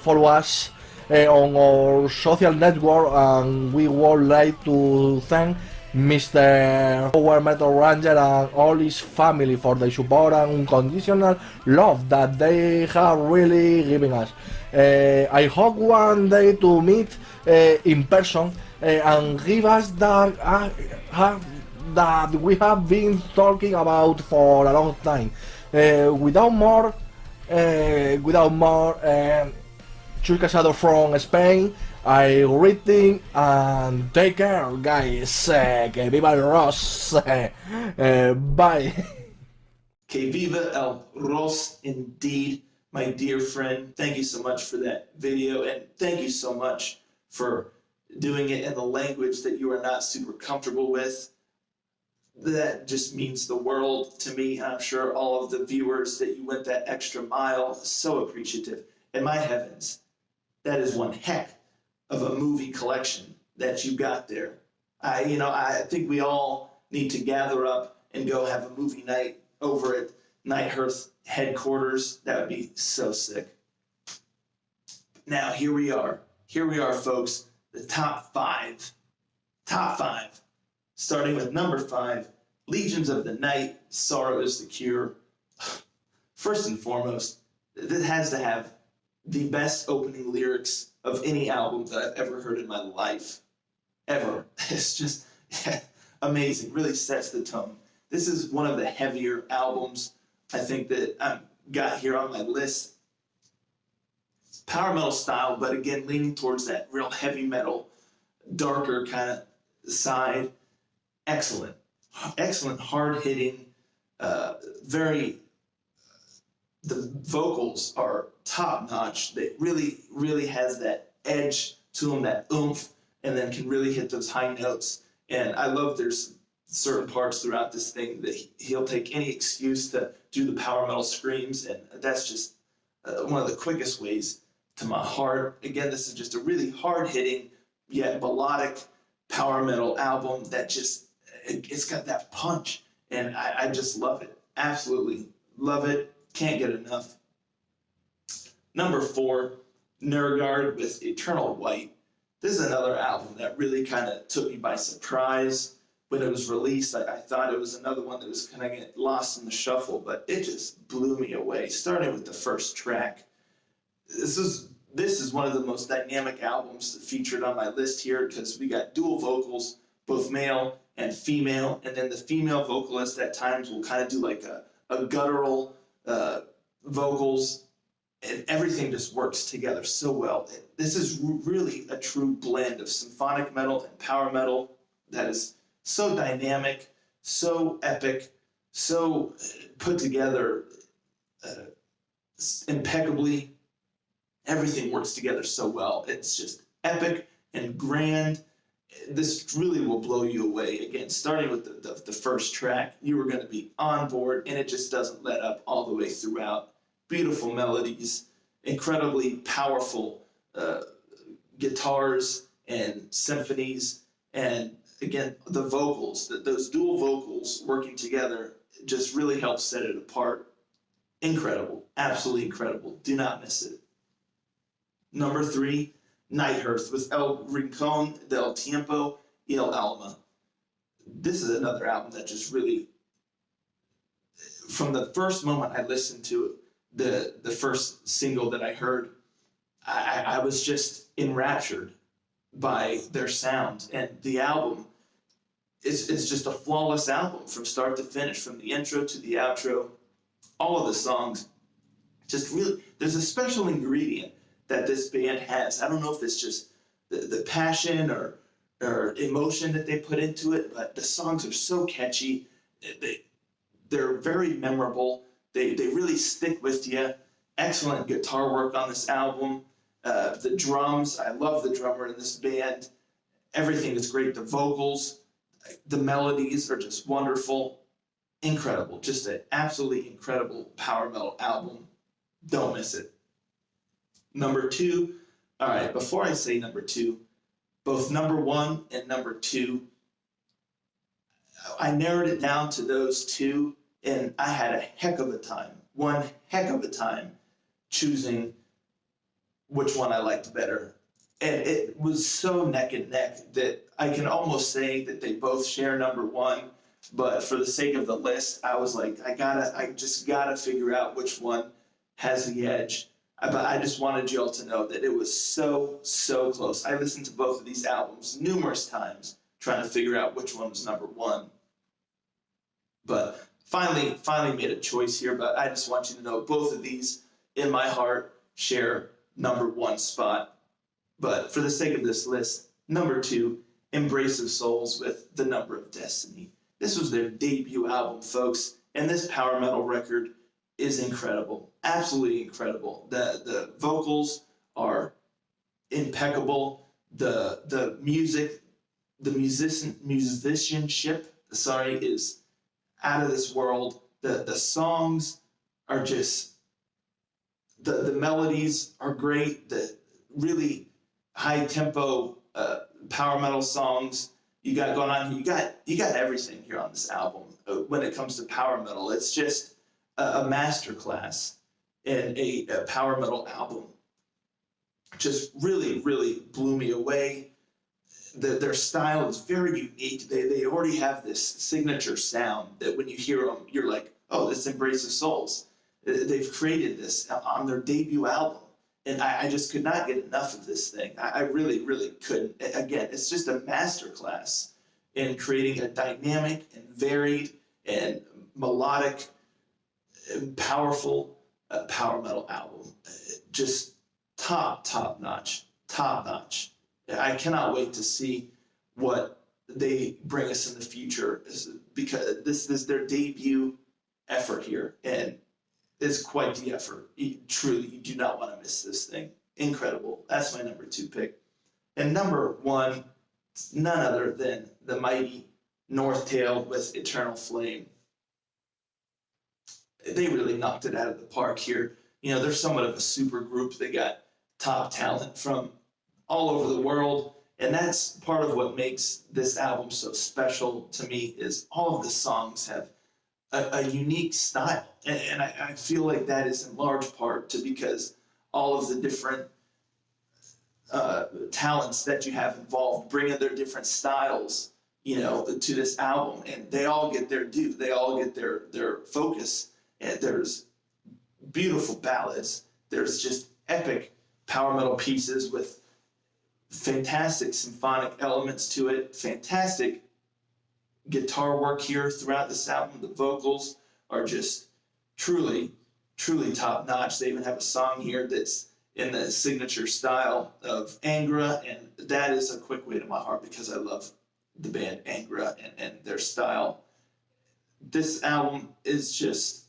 on our social network, and we would like to thank Mr. Power Metal Ranger and all his family for the support and unconditional love that they have really given us. I hope one day to meet in person and give us that we have been talking about for a long time. Without more, Chus Casado from Spain, I greeting and take care, guys. Que viva el Ross. Bye. Que viva el Ross, indeed, my dear friend. Thank you so much for that video, and thank you so much for doing it in the language that you are not super comfortable with, that just means the world to me. I'm sure all of the viewers that you went that extra mile, so appreciative. And my heavens, that is one heck of a movie collection that you got there. I think we all need to gather up and go have a movie night over at Night Hearth headquarters. That would be so sick. Now, here we are, folks, the top five. Starting with number 5, Legions of the Night, Sorrow is the Cure. First and foremost, it has to have the best opening lyrics of any album that I've ever heard in my life. Ever. It's just amazing. Really sets the tone. This is one of the heavier albums I think that I've got here on my list. Power metal style, but again, leaning towards that real heavy metal, darker kind of side. Excellent, hard-hitting, the vocals are top-notch. They really has that edge to them, that oomph, and then can really hit those high notes. And I love there's certain parts throughout this thing that he'll take any excuse to do the power metal screams, and that's just one of the quickest ways to my heart. Again, this is just a really hard-hitting, yet melodic power metal album that just, it's got that punch, and I just love it. Absolutely love it. Can't get enough. Number 4, Nergard with Eternal White. This is another album that really kind of took me by surprise. When it was released, I thought it was another one that was kind of get lost in the shuffle, but it just blew me away, starting with the first track. This is one of the most dynamic albums featured on my list here, because we got dual vocals, both male and female, and then the female vocalist at times will kind of do like a guttural vocals, and everything just works together so well. This is really a true blend of symphonic metal and power metal that is so dynamic, so epic, so put together impeccably. Everything works together so well. It's just epic and grand. This really will blow you away. Again, starting with the first track, you are going to be on board, and it just doesn't let up all the way throughout. Beautiful melodies, incredibly powerful guitars and symphonies, and again, the vocals, those dual vocals working together just really helps set it apart. Incredible, absolutely incredible. Do not miss it. Number 3, Night Hearth with El Rincón del Tiempo y el Alma. This is another album that just really, from the first moment I listened to it, the first single that I heard, I was just enraptured by their sound. And the album is just a flawless album from start to finish, from the intro to the outro. All of the songs, just really, there's a special ingredient that this band has. I don't know if it's just the passion or emotion that they put into it, but the songs are so catchy. They're very memorable. They really stick with you. Excellent guitar work on this album. The drums, I love the drummer in this band. Everything is great. The vocals, the melodies are just wonderful. Incredible. Just an absolutely incredible power metal album. Don't miss it. Number 2, all right, before I say number 2, both number 1 and number 2, I narrowed it down to those 2, and I had a heck of a time, one heck of a time choosing which one I liked better. And it was so neck and neck that I can almost say that they both share number 1, but for the sake of the list, I was like, I just gotta figure out which one has the edge. But I just wanted you all to know that it was so close. I listened to both of these albums numerous times trying to figure out which one was number 1. But finally made a choice here, but I just want you to know both of these, in my heart, share number 1 spot. But for the sake of this list, number 2, Embrace of Souls with The Number of Destiny. This was their debut album, folks, and this power metal record is incredible, absolutely incredible. The vocals are impeccable. the music, the musicianship, sorry, is out of this world. The songs are just, the melodies are great. The really high tempo power metal songs you got going on here. You got everything here on this album. When it comes to power metal, it's just a masterclass in a power metal album. Just really, really blew me away. Their style is very unique. They already have this signature sound that when you hear them, you're like, oh, this Embrace of Souls. They've created this on their debut album. And I just could not get enough of this thing. I really, really couldn't. Again, it's just a masterclass in creating a dynamic and varied and melodic and powerful power metal album. Just top notch. I cannot wait to see what they bring us in the future, because this is their debut effort here, and it's quite the effort. Truly, you do not want to miss this thing. Incredible. That's my number 2 pick. And number 1, none other than the mighty North Tail with Eternal Flame. They really knocked it out of the park here. You know, they're somewhat of a super group. They got top talent from all over the world, and that's part of what makes this album so special to me, is all of the songs have a unique style, and I feel like that is in large part because all of the different talents that you have involved bring in their different styles, you know, to this album, and they all get their due. They all get their focus. And there's beautiful ballads. There's just epic power metal pieces with fantastic symphonic elements to it. Fantastic guitar work here throughout this album. The vocals are just truly top notch. They even have a song here that's in the signature style of Angra, and that is a quick way to my heart because I love the band Angra and their style. This album is just,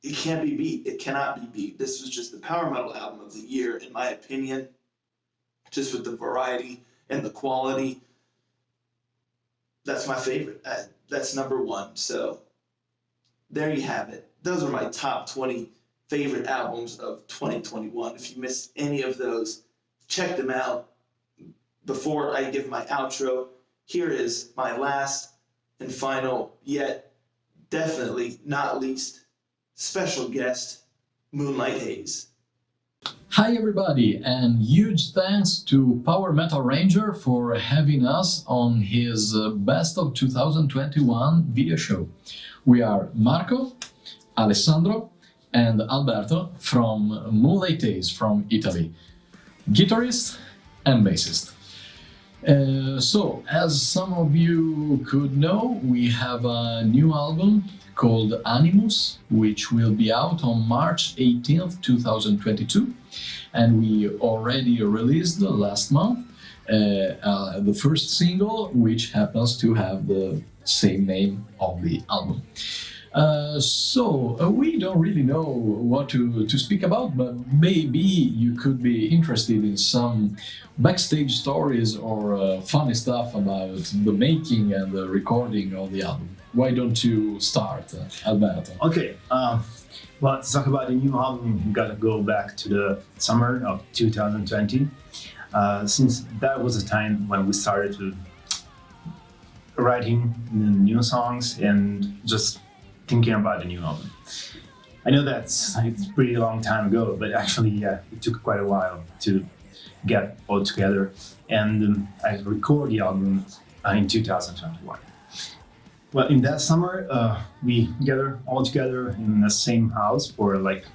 it can't be beat. It cannot be beat. This was just the power metal album of the year, in my opinion, just with the variety and the quality. That's my favorite. That's number 1. So there you have it. Those are my top 20 favorite albums of 2021. If you missed any of those, check them out. Before I give my outro, here is my last and final, yet definitely not least, special guest, Moonlight Haze. Hi everybody, and huge thanks to Power Metal Ranger for having us on his Best of 2021 video show. We are Marco, Alessandro, and Alberto from Moonlight Haze from Italy, guitarist and bassist. So, as some of you could know, we have a new album called Animus, which will be out on March 18th, 2022. And we already released last month the first single, which happens to have the same name of the album. So we don't really know what to speak about, but maybe you could be interested in some backstage stories or funny stuff about the making and the recording of the album. Why don't you start, Alberto? Okay, well, to talk about the new album, we gotta go back to the summer of 2020, since that was the time when we started to writing new songs and just thinking about the new album. I know it's a pretty long time ago, but actually, yeah, it took quite a while to get all together, and I recorded the album in 2021. Well, in that summer, we gathered all together in the same house for like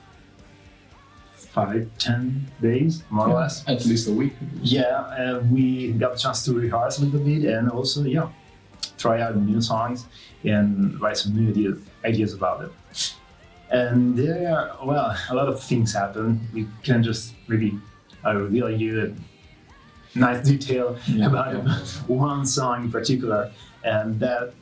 5-10 days, more or less. At least a week. Yeah, we got a chance to rehearse a little bit and also, yeah, try out new songs and write some new ideas about it. And there, well, a lot of things happened. We can just really reveal you a nice detail about one song in particular, and that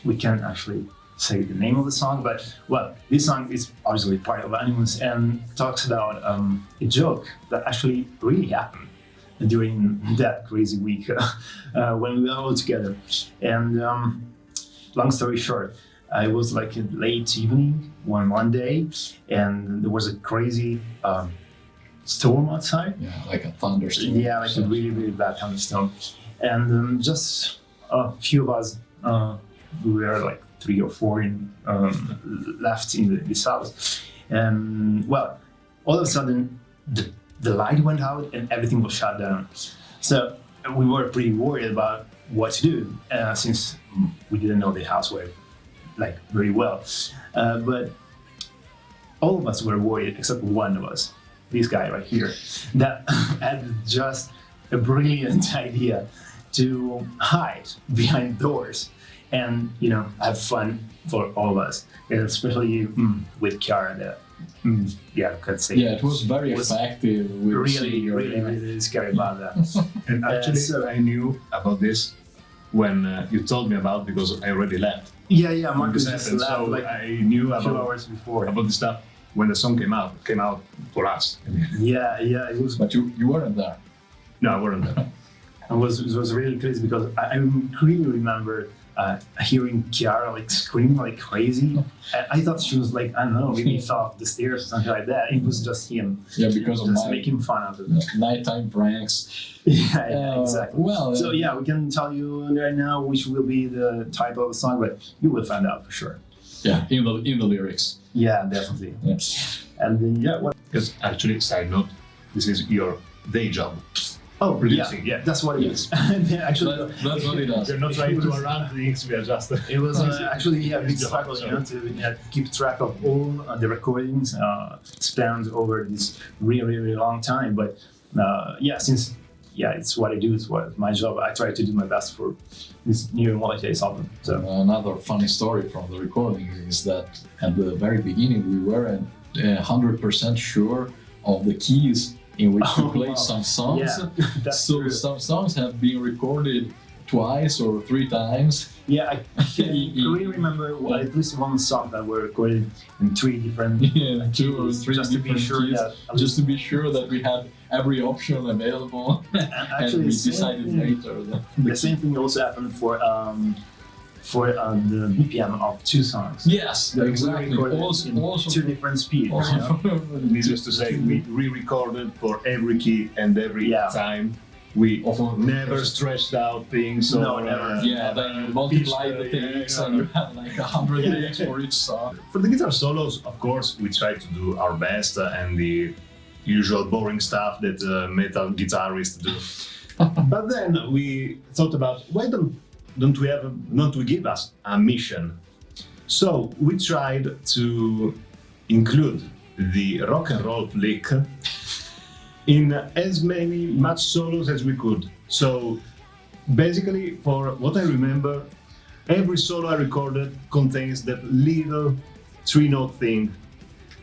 we can't actually say the name of the song, but well, this song is obviously part of Animus and talks about a joke that actually really happened. during that crazy week when we were all together. And long story short, I was like in late evening one Monday, and there was a crazy storm outside. Yeah, like a thunderstorm. Yeah, like a really, really bad thunderstorm. And just a few of us, we were like 3 or 4 left in this house. And well, all of a sudden, the light went out and everything was shut down. So we were pretty worried about what to do, since we didn't know the house very well. But all of us were worried except one of us, this guy right here, that had just a brilliant idea to hide behind doors and, have fun for all of us, and especially with Chiara. That, I could say. Yeah, it was very effective. Really scary about that. And actually, I knew about this when you told me about, because I already left. Yeah, Marcus just left, so like I knew a few about hours before the stuff when the song came out for us. Yeah, it was. But you weren't there. No, I wasn't there. It was really crazy because I really remember hearing Chiara like scream like crazy. I thought she was like, I don't know, maybe fell off the stairs or something like that. It was just him. Yeah, because of just making fun of it. Nighttime pranks. Yeah, exactly. Well, so yeah, we can tell you right now which will be the title of the song, but you will find out for sure. Yeah, in the lyrics. Yeah, definitely. Yeah. And then what? Because actually, side note, this is your day job. Oh, producing. Yeah, that's what it is. Actually, that's what it does. We're not trying to arrange things. We are just. It was actually a big struggle, to keep track of all the recordings spanned over this really long time. But since it's what I do, it's what my job. I try to do my best for this new Moonlight Haze album. So another funny story from the recording is that at the very beginning we weren't 100% sure of the keys in which to play some songs. Yeah, so true. Some songs have been recorded twice or 3 times. Yeah, I can really remember at least one song that were recorded in 3 different 2 or 3 just to be sure keys, just to be sure that we had every option available. And we decided later that the same thing also happened for the BPM of 2 songs. Yes, exactly. Also 2 different speeds. Needless to say, we re-recorded for every key and every time. We never stretched out things. No, or, never. Then you multiply the things and you have like 100 takes for each song. For the guitar solos, of course, we try to do our best and the usual boring stuff that metal guitarists do. But then we thought about, why don't we give us a mission? So we tried to include the rock and roll lick in as much solos as we could. So basically, for what I remember, every solo I recorded contains that little 3-note thing,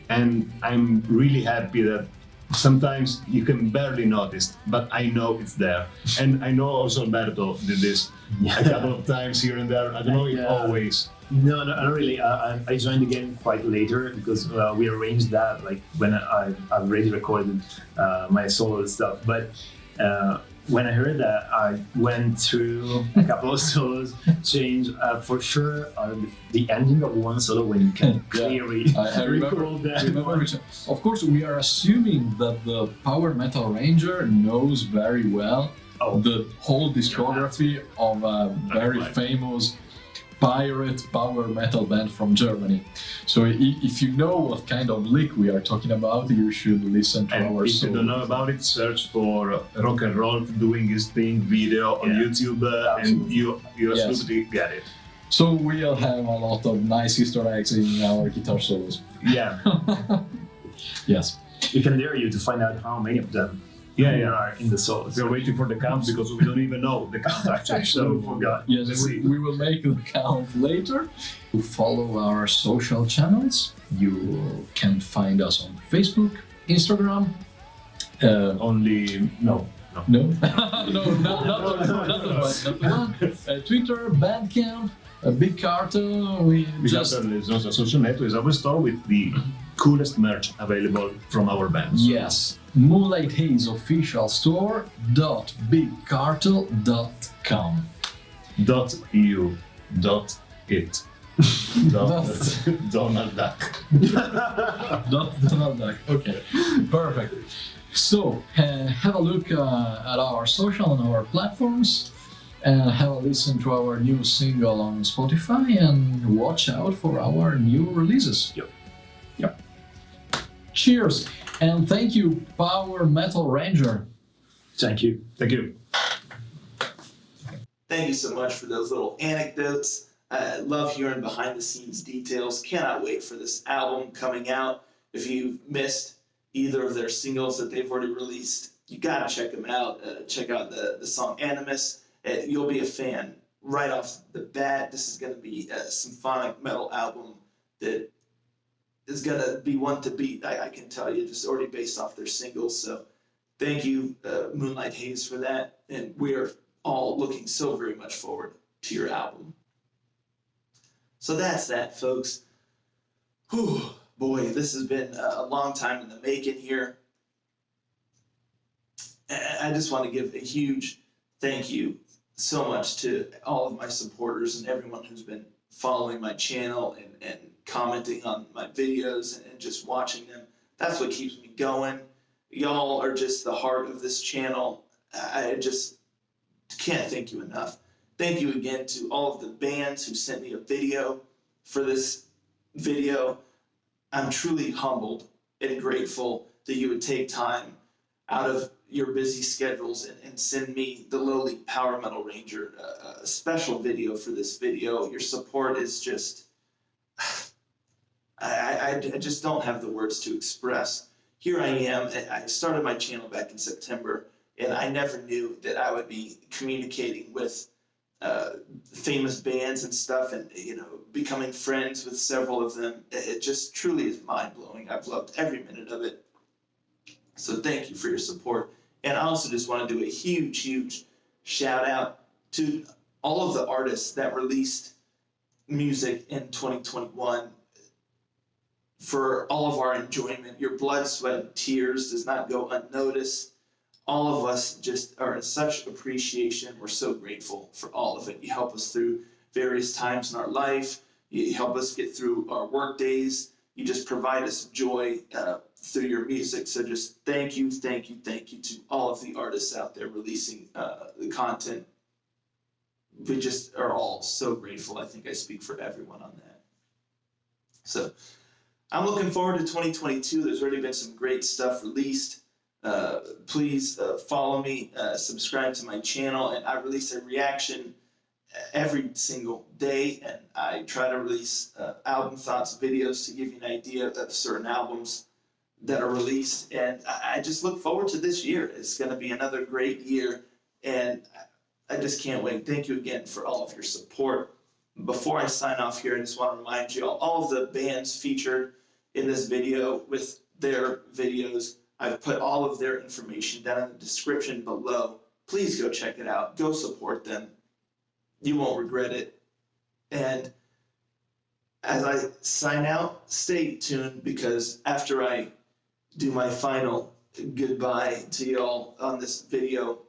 and I'm really happy that sometimes you can barely notice, but I know it's there. And I know also Alberto did this a couple of times here and there. I don't know if always. No, not really. I joined the game quite later because we arranged that like when I already recorded my solo and stuff. But when I heard that, I went through a couple of solos, changed for sure the ending of one solo when you can clearly recall that. Of course, we are assuming that the Power Metal Ranger knows very well the whole discography of a very famous pirate power metal band from Germany. So if you know what kind of lick we are talking about, you should listen to our if you don't know about it, search for Rock and Roll doing his thing video on YouTube and you absolutely get it. So we'll have a lot of nice Easter eggs in our guitar solos. Yeah. Yes. We can dare you to find out how many of them are in the solos. We're waiting for the count because we don't even know the count actually. So we forgot. Yes, we will make the count later. To follow our social channels, you can find us on Facebook, Instagram. No, not the one. Twitter, Bandcamp, Big Cartel. Big Cartel is also a social network. Is our store with the coolest merch available from our bands. Yes. Moonlight Haze official store .bigcartel.com. .eu. .it. Donald Duck. Donald Duck. Okay, perfect. So have a look at our social and our platforms, and have a listen to our new single on Spotify, and watch out for our new releases. Yep. Cheers, and thank you, Power Metal Ranger. Thank you. Thank you. Thank you so much for those little anecdotes. I love hearing behind the scenes details. Cannot wait for this album coming out. If you've missed either of their singles that they've already released, you gotta check them out. Check out the song Animus. You'll be a fan right off the bat. This is gonna be a symphonic metal album that is gonna be one to beat. I can tell you, just already based off their singles. So thank you, Moonlight Haze, for that. And we're all looking so very much forward to your album. So that's that, folks. Whew, boy, this has been a long time in the making here. I just want to give a huge thank you so much to all of my supporters and everyone who's been following my channel and commenting on my videos and just watching them. That's what keeps me going. Y'all are just the heart of this channel. I just can't thank you enough. Thank you again to all of the bands who sent me a video for this video. I'm truly humbled and grateful that you would take time out of your busy schedules and send me, the lowly Power Metal Ranger, a special video for this video. Your support is just, I just don't have the words to express. Here I am. I started my channel back in September, and I never knew that I would be communicating with famous bands and stuff, and becoming friends with several of them. It just truly is mind-blowing. I've loved every minute of it. So thank you for your support. And I also just want to do a huge shout out to all of the artists that released music in 2021 for all of our enjoyment. Your blood, sweat, and tears does not go unnoticed. All of us just are in such appreciation. We're so grateful for all of it. You help us through various times in our life. You help us get through our work days. You just provide us joy through your music. So just thank you to all of the artists out there releasing the content. We just are all so grateful. I think I speak for everyone on that. So I'm looking forward to 2022. There's already been some great stuff released. Please follow me, subscribe to my channel, and I release a reaction every single day, and I try to release album thoughts videos to give you an idea of certain albums that are released, and I just look forward to this year. It's going to be another great year, and I just can't wait. Thank you again for all of your support. Before I sign off here, I just want to remind you all of the bands featured in this video with their videos. I've put all of their information down in the description below. Please go check it out. Go support them. You won't regret it. And as I sign out, stay tuned, because after I do my final goodbye to y'all on this video,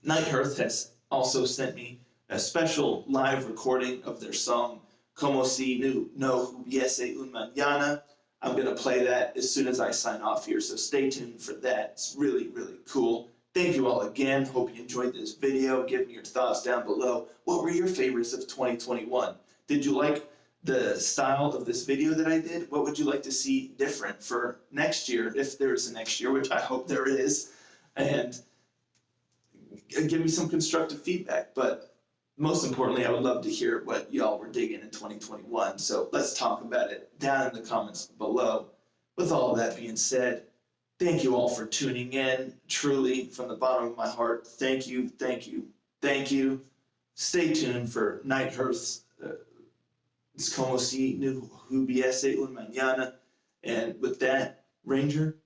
Hearth has also sent me a special live recording of their song Como Si No Hubiese un Manana. I'm going to play that as soon as I sign off here, so stay tuned for that. It's really cool. Thank you all again. Hope you enjoyed this video. Give me your thoughts down below. What were your favorites of 2021? Did you like the style of this video that I did? What would you like to see different for next year, if there's a next year, which I hope there is? And give me some constructive feedback. But most importantly, I would love to hear what y'all were digging in 2021. So let's talk about it down in the comments below. With all of that being said, thank you all for tuning in. Truly, from the bottom of my heart, thank you. Stay tuned for Hearth's Como Si No Hubiese un Manana. And with that, Ranger,